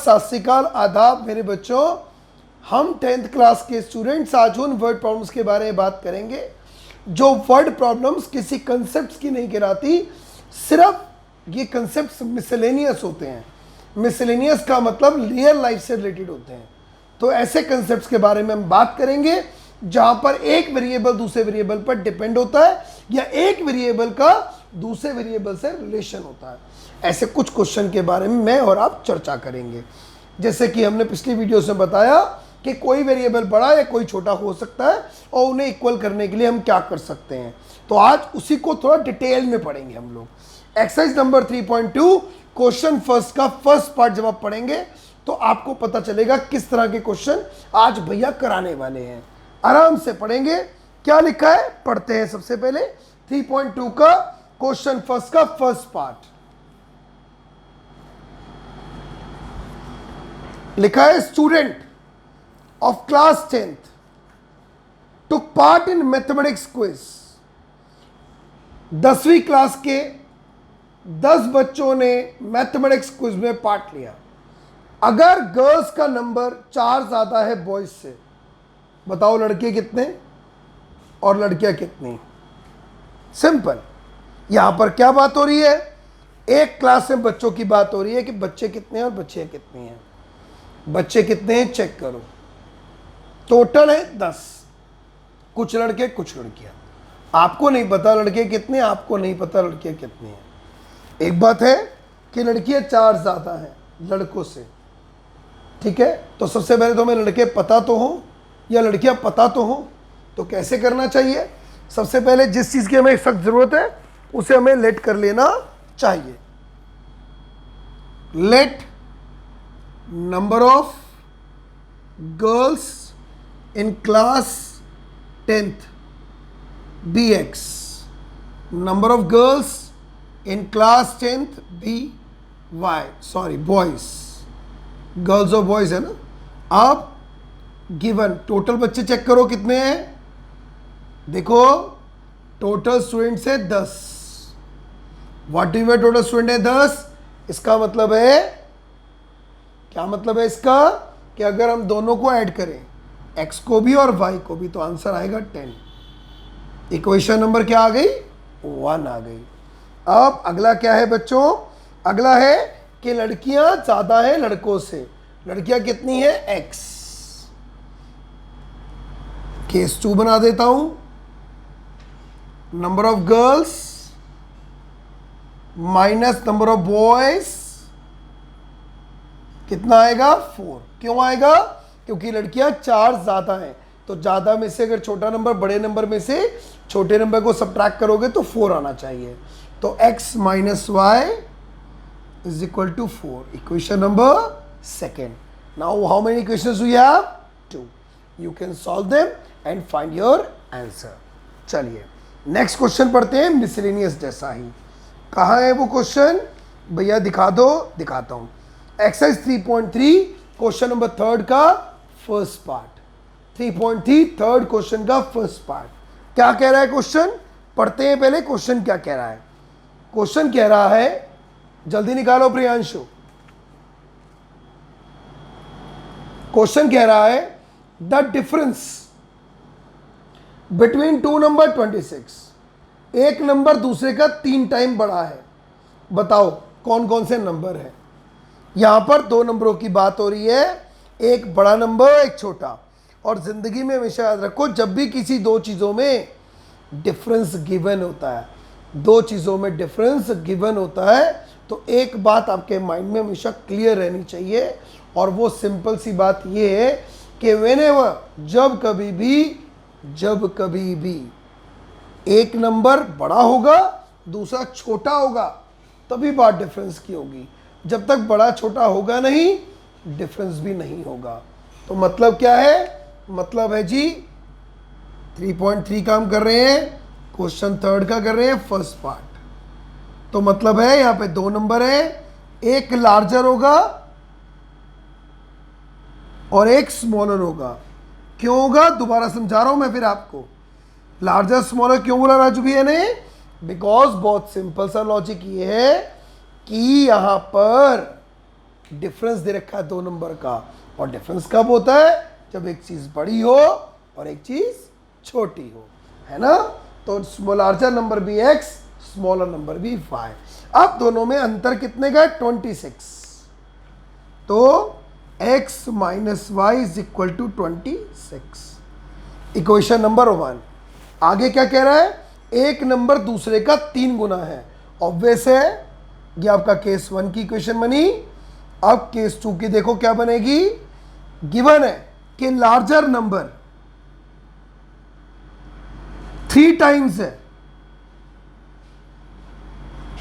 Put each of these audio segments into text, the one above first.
सत श्री अकाल, आदाब मेरे बच्चों। हम 10th क्लास के स्टूडेंट्स आज उन वर्ड प्रॉब्लम्स के बारे में बात करेंगे जो वर्ड प्रॉब्लम्स किसी कंसेप्ट की नहीं गिराती, सिर्फ ये कंसेप्ट मिसलेनियस होते हैं। मिसलेनियस का मतलब रियल लाइफ से रिलेटेड होते हैं। तो ऐसे कंसेप्ट्स के बारे में हम बात करेंगे जहां पर एक वेरिएबल दूसरे वेरिएबल पर डिपेंड होता है या एक वेरिएबल का दूसरे वेरिएबल से रिलेशन होता है। ऐसे कुछ क्वेश्चन के बारे में मैं और आप चर्चा करेंगे। जैसे कि हमने पिछली वीडियो में बताया कि कोई वेरिएबल बड़ा या कोई छोटा हो सकता है और उन्हें इक्वल करने के लिए हम क्या कर सकते हैं। तो आज उसी को थोड़ा डिटेल में पढ़ेंगे हम लोग। एक्सरसाइज नंबर 3.2 क्वेश्चन फर्स्ट का फर्स्ट पार्ट जब आप पढ़ेंगे तो आपको पता चलेगा किस तरह के क्वेश्चन आज भैया कराने वाले हैं। आराम से पढ़ेंगे। क्या लिखा है पढ़ते हैं। सबसे पहले 3.2 का क्वेश्चन फर्स्ट का फर्स्ट पार्ट लिखा है, student of class 10th took part in mathematics quiz। 10वीं क्लास के 10 बच्चों ने मैथमेटिक्स क्विज में पार्ट लिया। अगर गर्ल्स का नंबर 4 ज्यादा है बॉयज से, बताओ लड़के कितने और लड़कियां कितनी। सिंपल। यहां पर क्या बात हो रही है, एक क्लास में बच्चों की बात हो रही है कि बच्चे कितने हैं और बच्चियां कितनी हैं। बच्चे कितने हैं चेक करो। टोटल है 10, कुछ लड़के कुछ लड़कियां। आपको नहीं पता लड़के कितने, आपको नहीं पता लड़कियां कितनी हैं। एक बात है कि लड़कियां 4 ज्यादा हैं लड़कों से, ठीक है। तो सबसे पहले तो हमें लड़के पता तो हो या लड़कियां पता तो हो। तो कैसे करना चाहिए, सबसे पहले जिस चीज की हमें सख्त जरूरत है उसे हमें लेट कर लेना चाहिए। Late number of girls in class 10th be x, number of girls in class 10th be y, sorry boys, girls और boys है ना। अब गिवन टोटल बच्चे चेक करो कितने हैं। देखो टोटल स्टूडेंट्स है 10। What do you total student है 10। इसका मतलब है, क्या मतलब है इसका, कि अगर हम दोनों को ऐड करें x को भी और y को भी तो आंसर आएगा 10। इक्वेशन नंबर क्या आ गई 1 आ गई। अब अगला क्या है बच्चों, अगला है कि लड़कियां ज्यादा है लड़कों से। लड़कियां कितनी है x। केस 2 बना देता हूं। Number of girls minus number of boys कितना आएगा 4। क्यों आएगा, क्योंकि लड़कियां 4 ज्यादा हैं। तो ज्यादा में से अगर छोटा नंबर बड़े नंबर में से छोटे नंबर को सब्ट्रैक्ट करोगे तो 4 आना चाहिए। तो x minus y is equal to 4। Equation number second. Now how many equations we have 2। You can solve them and find your answer. चलिए नेक्स्ट क्वेश्चन पढ़ते हैं, मिसलेनियस जैसा ही। कहाँ है वो क्वेश्चन भैया, दिखा दो। दिखाता हूं। एक्सरसाइज 3.3 क्वेश्चन नंबर 3 का फर्स्ट पार्ट। 3.3 थर्ड क्वेश्चन का फर्स्ट पार्ट। क्या कह रहा है क्वेश्चन, पढ़ते हैं पहले क्वेश्चन क्या कह रहा है। क्वेश्चन कह रहा है, जल्दी निकालो प्रियांशु। क्वेश्चन कह रहा है द डिफरेंस बिटवीन 2 नंबर 26। एक नंबर दूसरे का 3 टाइम बड़ा है। बताओ कौन कौन से नंबर है। यहां पर 2 नंबरों की बात हो रही है, एक बड़ा नंबर एक छोटा। और जिंदगी में हमेशा याद रखो, जब भी किसी 2 चीजों में डिफरेंस गिवन होता है, 2 चीजों में डिफरेंस गिवन होता है, तो एक बात आपके माइंड में हमेशा क्लियर रहनी चाहिए। और वो सिंपल सी बात ये है कि व्हेनेवर, जब कभी भी एक नंबर बड़ा होगा दूसरा छोटा होगा तभी बात डिफरेंस की होगी। जब तक बड़ा छोटा होगा नहीं डिफरेंस भी नहीं होगा। तो मतलब क्या है, मतलब है जी 3.3 काम कर रहे हैं, क्वेश्चन 3 का कर रहे हैं फर्स्ट पार्ट। तो मतलब है यहां पे 2 नंबर है, एक लार्जर होगा और एक स्मॉलर होगा। क्यों होगा दोबारा समझा रहा हूं मैं फिर आपको। लार्जर स्मॉलर क्यों बोला राजू भैया ने, बिकॉज बहुत सिंपल सा लॉजिक ये है कि यहां पर डिफरेंस दे रखा है 2 नंबर का, और डिफरेंस कब होता है? जब एक चीज बड़ी हो और एक चीज छोटी हो, है ना। तो लार्जर नंबर भी x, स्मॉलर नंबर भी y। अब दोनों में अंतर कितने का है? 26। तो x minus y is equal to 26, equation number 1। आगे क्या कह रहा है? एक नंबर दूसरे का 3 गुना है। ऑब्वियस है, ये आपका केस 1 की इक्वेशन बनी। अब केस 2 की देखो क्या बनेगी। गिवन है कि लार्जर नंबर 3 टाइम्स है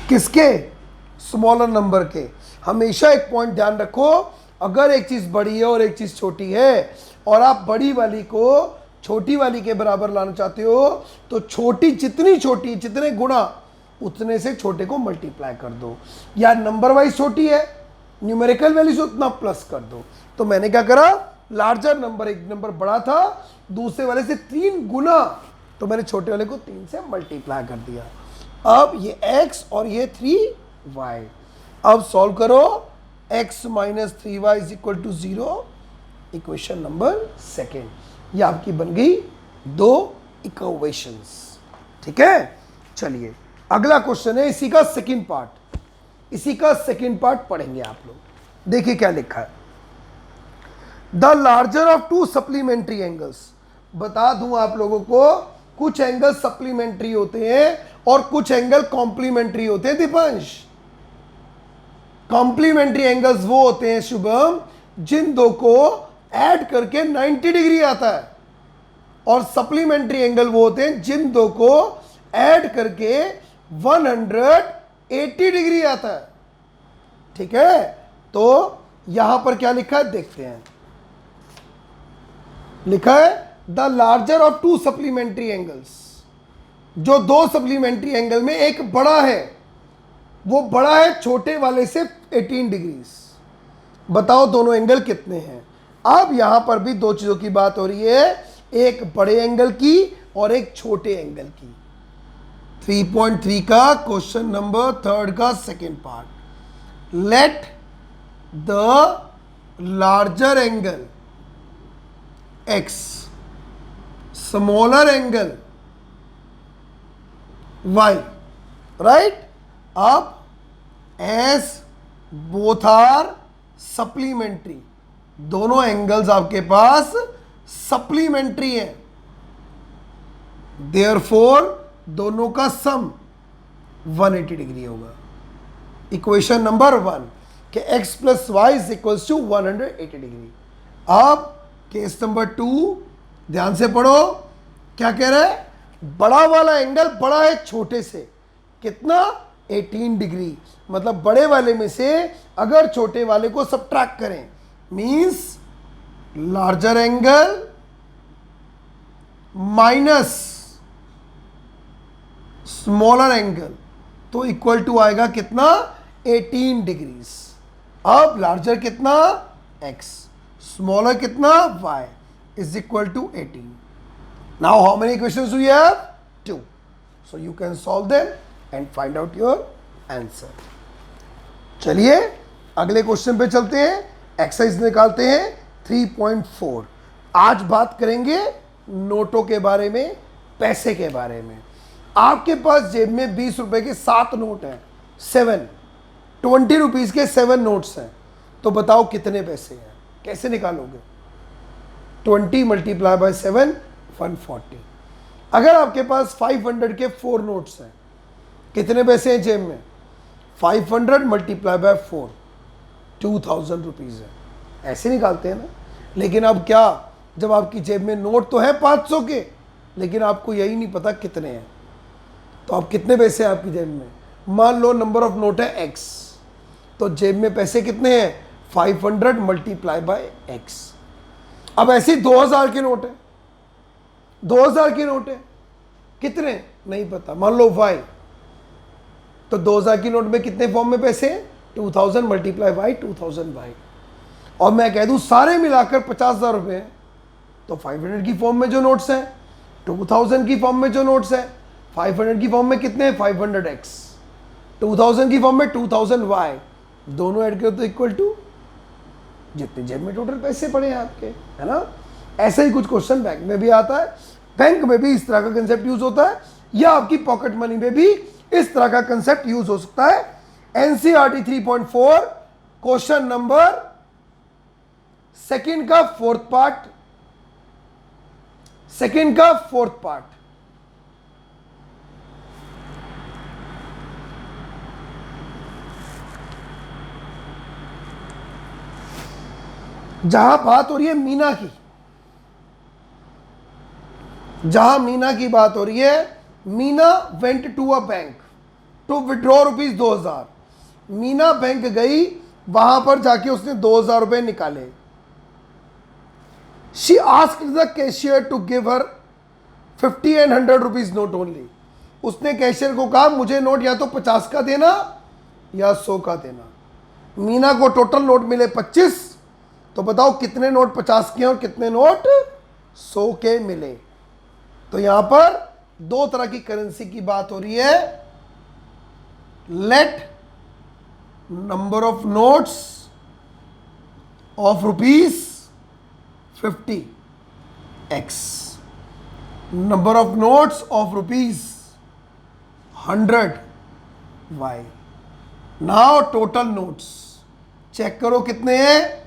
किसके? स्मॉलर नंबर के। हमेशा एक पॉइंट ध्यान रखो, अगर एक चीज बड़ी है और एक चीज छोटी है और आप बड़ी वाली को छोटी वाली के बराबर लाना चाहते हो, तो छोटी जितनी छोटी, जितने गुना, उतने से छोटे को मल्टीप्लाई कर दो। या नंबर वाइज छोटी है, न्यूमेरिकल वैल्यू से उतना प्लस कर दो। तो मैंने क्या करा, लार्जर नंबर, एक नंबर बड़ा था दूसरे वाले से 3 गुना, तो मैंने छोटे वाले को 3 से मल्टीप्लाई कर दिया। अब ये x और ये 3y। अब सॉल्व करो, x minus 3y is equal to 0, equation number 2। ये आपकी बन गई 2 इक्वेशंस। ठीक है, चलिए अगला क्वेश्चन है, इसी का सेकंड पार्ट। इसी का सेकंड पार्ट पढ़ेंगे आप लोग। देखिए क्या लिखा है। The larger of 2 supplementary angles. बता दूं आप लोगों को, कुछ एंगल सप्लीमेंट्री होते हैं और कुछ एंगल कॉम्प्लीमेंट्री होते हैं। दीपांश, कॉम्प्लीमेंट्री एंगल्स वो होते हैं शुभम, जिन दो को ऐड करके 90 डिग्री आता है, और सप्लीमेंट्री एंगल वो होते हैं जिन दो को ऐड करके 180 डिग्री आता है। ठीक है, तो यहां पर क्या लिखा है देखते हैं। लिखा है the larger of 2 supplementary angles. जो 2 सप्लीमेंट्री एंगल में एक बड़ा है, वो बड़ा है छोटे वाले से 18 डिग्रीज। बताओ दोनों एंगल कितने हैं। अब यहां पर भी 2 चीजों की बात हो रही है, एक बड़े एंगल की और एक छोटे एंगल की। 3.3 का क्वेश्चन नंबर 3 का second part. Let the larger angle x, smaller angle y, right. अब as both आर सप्लीमेंट्री, दोनों एंगल्स आपके पास सप्लीमेंट्री है, देयरफॉर दोनों का सम 180 डिग्री होगा। इक्वेशन नंबर 1 कि x plus y is equal to 180 degree. अब केस नंबर 2 ध्यान से पढ़ो, क्या कह रहा है? बड़ा वाला एंगल बड़ा है छोटे से, कितना? 18 डिग्री। मतलब बड़े वाले में से अगर छोटे वाले को सब्ट्रैक्ट करें, means larger angle minus smaller angle, तो इक्वल टू आएगा कितना? 18 डिग्रीज। अब लार्जर कितना? x, स्मॉलर कितना? y is equal to 18। Now how many questions we have? 2, so you can solve them and find out your answer. चलिए अगले question पे चलते हैं, एक्सरसाइज निकालते हैं 3.4। आज बात करेंगे नोटों के बारे में, पैसे के बारे में। आपके पास जेब में 20 रुपए के 7 नोट हैं, 7, 20 रुपीज के 7 नोट्स हैं, तो बताओ कितने पैसे हैं? कैसे निकालोगे? 20 मल्टीप्लाई बाय 7, 140। अगर आपके पास 500 के 4 नोट्स हैं, कितने पैसे हैं जेब में? 500 मल्टीप्लाई बाय 4, 2000 रुपीज है। ऐसे निकालते हैं ना। लेकिन अब क्या, जब आपकी जेब में नोट तो है 500 के, लेकिन आपको यही नहीं पता कितने हैं, तो आप कितने पैसे हैं आपकी जेब में? मान लो नंबर ऑफ नोट है x, तो जेब में पैसे कितने हैं? 500 मल्टीप्लाई बाय x। अब ऐसे 2000 के नोट है, 2000 के नोट है, कितने नहीं पता, मान लो y, तो 2000 की नोट में कितने फॉर्म में पैसे हैं? 2000 मल्टीप्लाई बाई 2000y। और मैं कह दूं सारे मिलाकर 50,000 रुपए हैं, तो 500 की फॉर्म में जो नोट्स हैं, 2000 की फॉर्म में जो नोट्स हैं, 500 की फॉर्म में कितने हैं? 500x, 2000 की फॉर्म में 2000y, दोनों ऐड करो तो इक्वल टू जितने जेब में टोटल पैसे पड़े हैं आपके, है ना। ऐसे ही कुछ क्वेश्चन बैंक में भी आता है, बैंक में भी इस तरह का कंसेप्ट यूज होता है, या आपकी पॉकेट मनी में भी इस तरह का कंसेप्ट यूज हो सकता है। एनसीईआरटी 3.4 क्वेश्चन नंबर सेकंड का फोर्थ पार्ट, सेकंड का फोर्थ पार्ट। जहां बात हो रही है मीना की, जहां मीना की बात हो रही है, Meena went to a bank to withdraw rupees 2000। Meena bank गई, वहां पर जाके उसने 2000 रुपए निकाले। She asked the cashier to give her 50 and 100 rupees note only. उसने कैशियर को कहा मुझे नोट या तो 50 का देना या 100 का देना। मीना को टोटल नोट मिले 25, तो बताओ कितने नोट 50 के और कितने नोट 100 के मिले। तो यहां पर दो तरह की करेंसी की बात हो रही है। Let number of notes of rupees 50 x, number of notes of rupees 100 y। Now total notes check करो कितने हैं,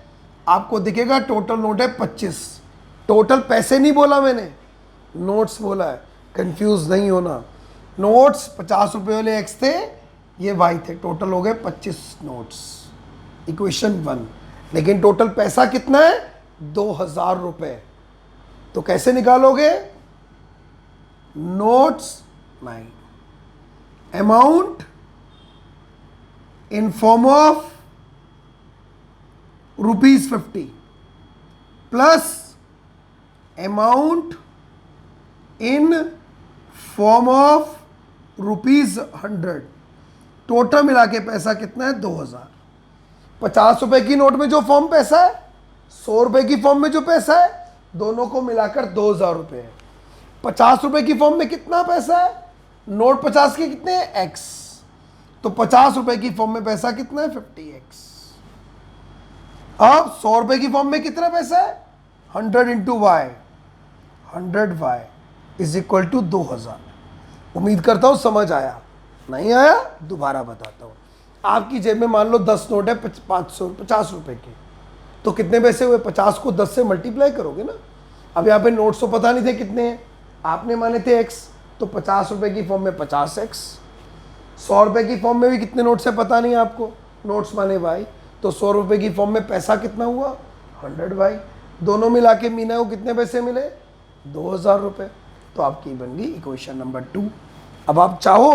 आपको दिखेगा टोटल नोट है 25। टोटल पैसे नहीं बोला मैंने, नोट्स बोला है, कंफ्यूज नहीं होना। नोट्स 50 रुपए वाले एक्स थे, ये वाई थे, टोटल हो गए 25 नोट्स, इक्वेशन 1। लेकिन टोटल पैसा कितना है 2000 रुपए। तो कैसे निकालोगे, notes 9, amount in form of rupees 50 plus amount in form of rupees 100, total मिला के पैसा कितना है 2000। 50 रुपए की नोट में जो फॉर्म पैसा है, 100 रुपए की फॉर्म में जो पैसा है, दोनों को मिलाकर 2000 रुपए है। 50 रुपए की फॉर्म में कितना पैसा है, नोट 50 के कितने हैं x, तो 50 रुपए की फॉर्म में पैसा कितना है 50x। अब 100 रुपए की फॉर्म में कितना पैसा है 100 into y, 100y is equal to 2000। उम्मीद करता हूं समझ आया, नहीं आया दोबारा बताता हूं। आपकी जेब में मान लो 10 नोट है 50 रुपए के, तो कितने पैसे हुए, 50 को 10 से मल्टीप्लाई करोगे ना। अब यहाँ पे नोट्स तो पता नहीं थे कितने हैं, आपने माने थे x, तो 50 रुपए की फॉर्म में 50x। 100 रुपए की फॉर्म में भी कितने नोट्स है पता नहीं आपको, नोट्स माने y, तो 100 रुपए की फॉर्म में पैसा कितना हुआ 100y। दोनों मिला के मीना को कितने पैसे मिले 2000 रुपए। तो आपकी बन गई इक्वेशन नंबर 2। अब आप चाहो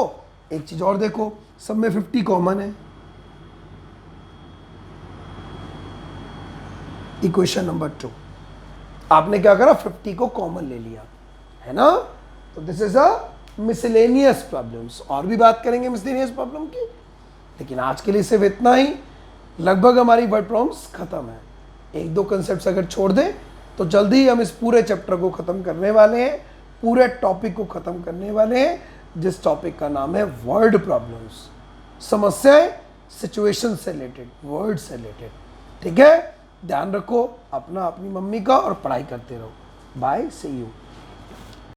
एक चीज और देखो, सब में 50 कॉमन है। इक्वेशन नंबर 2 आपने क्या करा, 50 को कॉमन ले लिया, है ना। तो this is a miscellaneous problems. और भी बात करेंगे मिसलेनियस प्रॉब्लम की, लेकिन आज के लिए सिर्फ इतना ही। लगभग हमारी वर्ड प्रॉब्लम्स खत्म है। एक दो कंसेप्ट्स अगर छोड़ दें तो जल्दी ही हम इस पूरे चैप्टर को खत्म करने वाले हैं, पूरे टॉपिक को खत्म करने वाले हैं, जिस टॉपिक का नाम है वर्ड प्रॉब्लम्स। समस्याएं सिचुएशन से रिलेटेड, वर्ड से रिलेटेड। ठीक है, ध्यान रखो अपना, अपनी मम्मी का, और पढ़ाई करते रहो। Bye, see you.